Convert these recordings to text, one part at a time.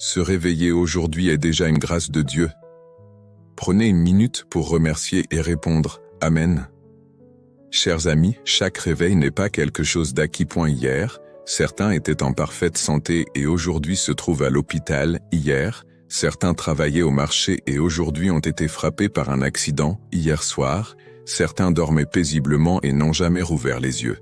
Se réveiller aujourd'hui est déjà une grâce de Dieu. Prenez une minute pour remercier et répondre « Amen ». Chers amis, chaque réveil n'est pas quelque chose d'acquis. Hier, certains étaient en parfaite santé et aujourd'hui se trouvent à l'hôpital. Hier, certains travaillaient au marché et aujourd'hui ont été frappés par un accident. Hier soir, certains dormaient paisiblement et n'ont jamais rouvert les yeux.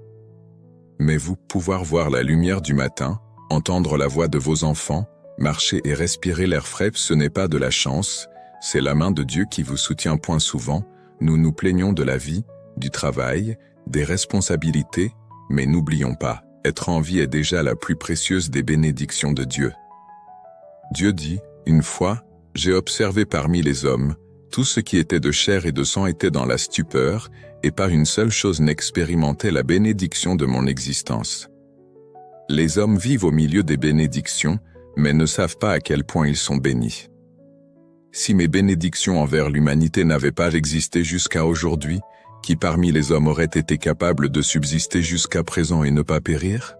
Mais vous, pouvoir voir la lumière du matin, entendre la voix de vos enfants, marcher et respirer l'air frais, ce n'est pas de la chance, c'est la main de Dieu qui vous soutient. Souvent, nous nous plaignons de la vie, du travail, des responsabilités, mais n'oublions pas, être en vie est déjà la plus précieuse des bénédictions de Dieu. Dieu dit, une fois, j'ai observé parmi les hommes, tout ce qui était de chair et de sang était dans la stupeur, et pas une seule chose n'expérimentait la bénédiction de mon existence. Les hommes vivent au milieu des bénédictions, mais ne savent pas à quel point ils sont bénis. Si mes bénédictions envers l'humanité n'avaient pas existé jusqu'à aujourd'hui, qui parmi les hommes aurait été capable de subsister jusqu'à présent et ne pas périr?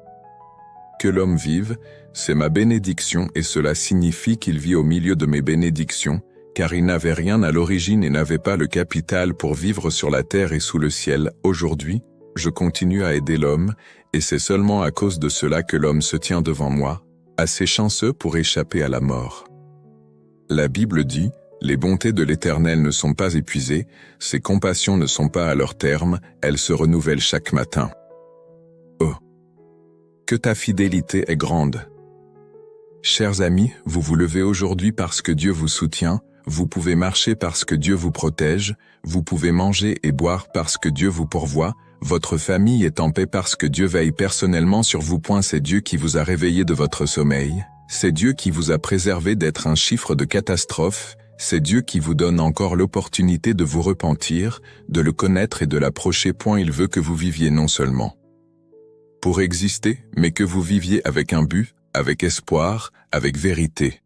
Que l'homme vive, c'est ma bénédiction et cela signifie qu'il vit au milieu de mes bénédictions, car il n'avait rien à l'origine et n'avait pas le capital pour vivre sur la terre et sous le ciel. Aujourd'hui, je continue à aider l'homme, et c'est seulement à cause de cela que l'homme se tient devant moi, assez chanceux pour échapper à la mort. La Bible dit, les bontés de l'Éternel ne sont pas épuisées, ses compassions ne sont pas à leur terme, elles se renouvellent chaque matin. Oh! Que ta fidélité est grande! Chers amis, vous vous levez aujourd'hui parce que Dieu vous soutient, vous pouvez marcher parce que Dieu vous protège, vous pouvez manger et boire parce que Dieu vous pourvoit, votre famille est en paix parce que Dieu veille personnellement sur vous. C'est Dieu qui vous a réveillé de votre sommeil, c'est Dieu qui vous a préservé d'être un chiffre de catastrophe, c'est Dieu qui vous donne encore l'opportunité de vous repentir, de le connaître et de l'approcher. Il veut que vous viviez non seulement pour exister, mais que vous viviez avec un but, avec espoir, avec vérité.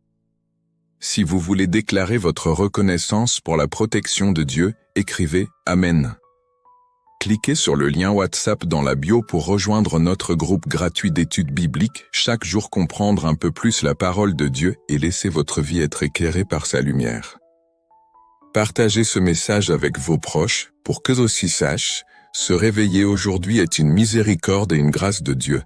Si vous voulez déclarer votre reconnaissance pour la protection de Dieu, écrivez « Amen ». Cliquez sur le lien WhatsApp dans la bio pour rejoindre notre groupe gratuit d'études bibliques, chaque jour comprendre un peu plus la parole de Dieu et laisser votre vie être éclairée par sa lumière. Partagez ce message avec vos proches pour qu'eux aussi sachent, se réveiller aujourd'hui est une miséricorde et une grâce de Dieu.